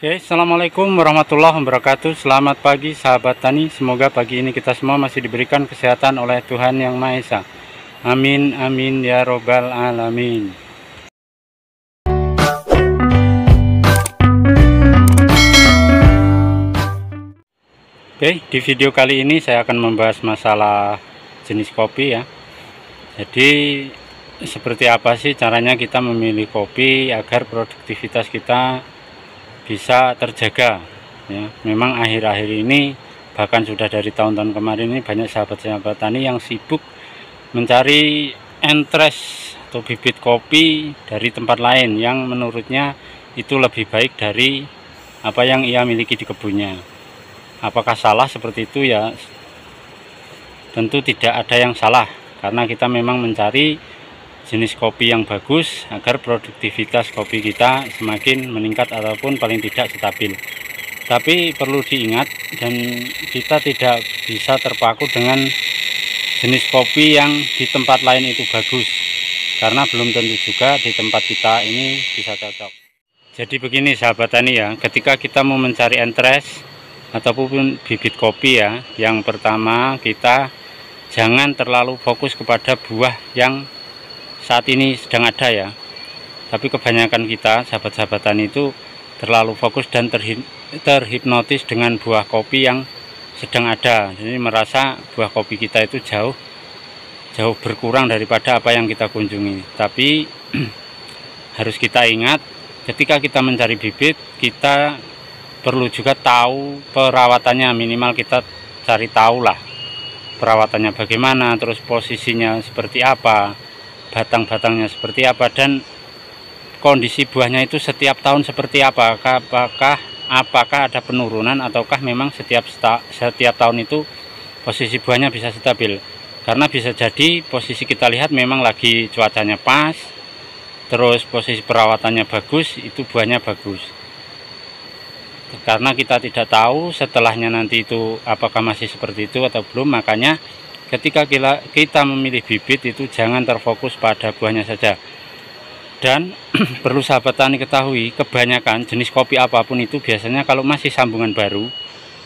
Oke, assalamualaikum warahmatullahi wabarakatuh. Selamat pagi sahabat tani. Semoga pagi ini kita semua masih diberikan kesehatan oleh Tuhan Yang Maha Esa. Amin amin ya robbal alamin. Oke, di video kali ini saya akan membahas masalah jenis kopi ya. Jadi seperti apa sih caranya kita memilih kopi agar produktivitas kita bisa terjaga ya. Memang akhir-akhir ini, bahkan sudah dari tahun-tahun kemarin ini, banyak sahabat-sahabat tani yang sibuk mencari entres atau bibit kopi dari tempat lain yang menurutnya itu lebih baik dari apa yang ia miliki di kebunnya. Apakah salah seperti itu? Ya tentu tidak ada yang salah, karena kita memang mencari jenis kopi yang bagus agar produktivitas kopi kita semakin meningkat ataupun paling tidak stabil. Tapi perlu diingat, dan kita tidak bisa terpaku dengan jenis kopi yang di tempat lain itu bagus, karena belum tentu juga di tempat kita ini bisa cocok. Jadi begini sahabat tani ya, ketika kita mau mencari entres ataupun bibit kopi ya, yang pertama kita jangan terlalu fokus kepada buah yang saat ini sedang ada ya. Tapi kebanyakan kita sahabat-sahabat tani itu terlalu fokus dan terhipnotis dengan buah kopi yang sedang ada. Jadi merasa buah kopi kita itu jauh berkurang daripada apa yang kita kunjungi. Tapi harus kita ingat, ketika kita mencari bibit, kita perlu juga tahu perawatannya. Minimal kita cari tahu lah perawatannya bagaimana, terus posisinya seperti apa, batang-batangnya seperti apa, dan kondisi buahnya itu setiap tahun seperti apa. Apakah ada penurunan ataukah memang setiap tahun itu posisi buahnya bisa stabil. Karena bisa jadi posisi kita lihat memang lagi cuacanya pas, terus posisi perawatannya bagus, itu buahnya bagus. Karena kita tidak tahu setelahnya nanti itu apakah masih seperti itu atau belum, makanya ketika kita memilih bibit itu jangan terfokus pada buahnya saja. Dan perlu sahabat tani ketahui, kebanyakan jenis kopi apapun itu biasanya kalau masih sambungan baru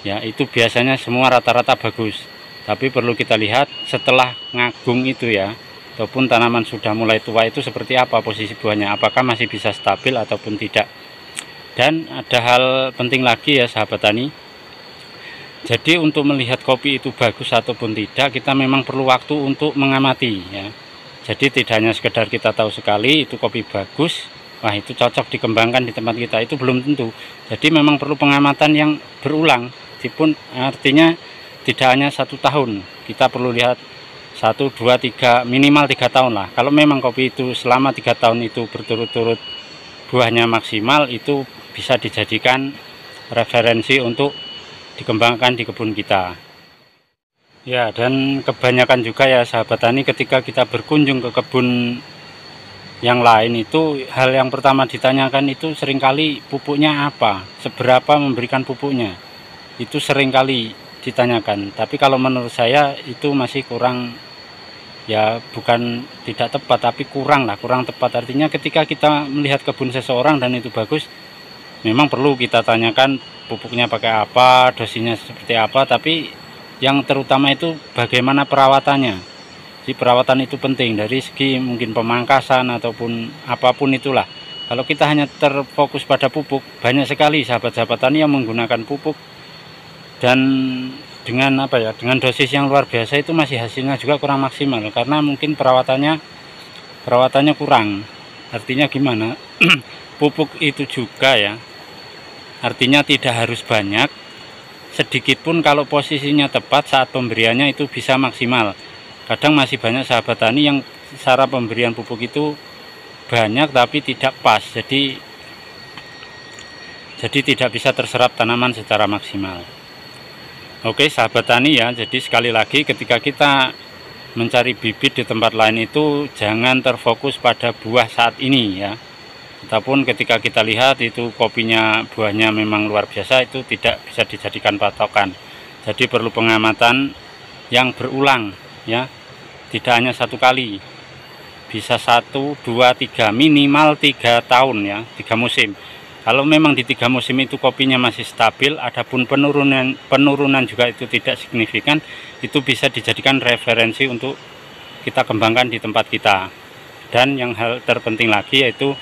ya, itu biasanya semua rata-rata bagus. Tapi perlu kita lihat setelah ngagung itu ya, ataupun tanaman sudah mulai tua itu seperti apa posisi buahnya, apakah masih bisa stabil ataupun tidak. Dan ada hal penting lagi ya sahabat tani. Jadi untuk melihat kopi itu bagus ataupun tidak, kita memang perlu waktu untuk mengamati ya. Jadi tidak hanya sekedar kita tahu sekali itu kopi bagus, wah itu cocok dikembangkan di tempat kita, itu belum tentu. Jadi memang perlu pengamatan yang berulang. Meskipun artinya tidak hanya 1 tahun, kita perlu lihat 1, 2, 3, minimal 3 tahun lah. Kalau memang kopi itu selama 3 tahun itu berturut-turut buahnya maksimal, itu bisa dijadikan referensi untuk dikembangkan di kebun kita ya. Dan kebanyakan juga ya sahabat tani, ketika kita berkunjung ke kebun yang lain itu, hal yang pertama ditanyakan itu seringkali pupuknya apa, seberapa memberikan pupuknya, itu seringkali ditanyakan. Tapi kalau menurut saya itu masih kurang ya, bukan tidak tepat, tapi kurang tepat. Artinya ketika kita melihat kebun seseorang dan itu bagus, memang perlu kita tanyakan pupuknya pakai apa, dosinya seperti apa, tapi yang terutama itu bagaimana perawatannya. Jadi perawatan itu penting dari segi mungkin pemangkasan ataupun apapun itulah. Kalau kita hanya terfokus pada pupuk, banyak sekali sahabat-sahabat tani yang menggunakan pupuk dan dengan apa ya, dengan dosis yang luar biasa, itu masih hasilnya juga kurang maksimal karena mungkin perawatannya kurang. Artinya gimana? Pupuk itu juga ya, artinya tidak harus banyak, sedikit pun kalau posisinya tepat saat pemberiannya itu bisa maksimal. Kadang masih banyak sahabat tani yang cara pemberian pupuk itu banyak tapi tidak pas, jadi tidak bisa terserap tanaman secara maksimal. Oke sahabat tani ya, jadi sekali lagi ketika kita mencari bibit di tempat lain itu jangan terfokus pada buah saat ini ya. Ataupun ketika kita lihat itu kopinya buahnya memang luar biasa, itu tidak bisa dijadikan patokan. Jadi perlu pengamatan yang berulang ya, tidak hanya 1 kali, bisa 1, 2, 3, minimal 3 tahun ya, 3 musim. Kalau memang di 3 musim itu kopinya masih stabil, adapun penurunan juga itu tidak signifikan, itu bisa dijadikan referensi untuk kita kembangkan di tempat kita. Dan yang hal terpenting lagi yaitu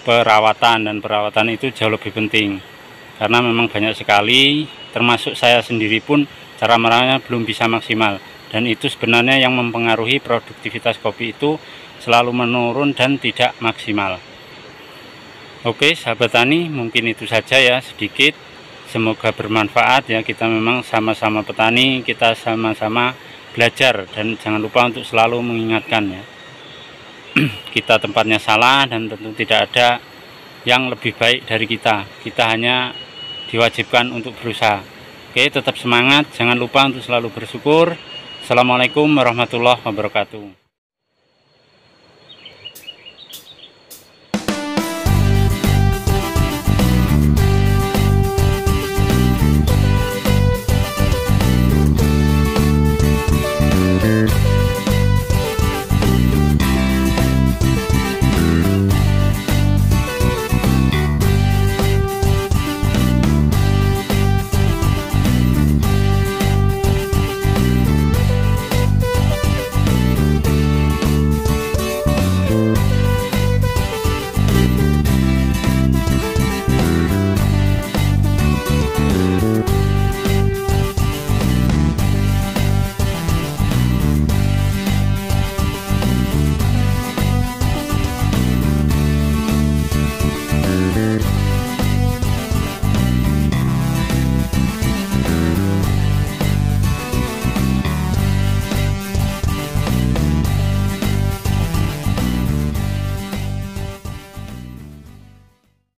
perawatan, dan perawatan itu jauh lebih penting karena memang banyak sekali, termasuk saya sendiri pun cara merawatnya belum bisa maksimal, dan itu sebenarnya yang mempengaruhi produktivitas kopi itu selalu menurun dan tidak maksimal. Oke sahabat tani, mungkin itu saja ya sedikit, semoga bermanfaat ya. Kita memang sama-sama petani, kita sama-sama belajar, dan jangan lupa untuk selalu mengingatkan ya, kita tempatnya salah dan tentu tidak ada yang lebih baik dari kita hanya diwajibkan untuk berusaha. Oke, tetap semangat, jangan lupa untuk selalu bersyukur. Assalamualaikum warahmatullahi wabarakatuh.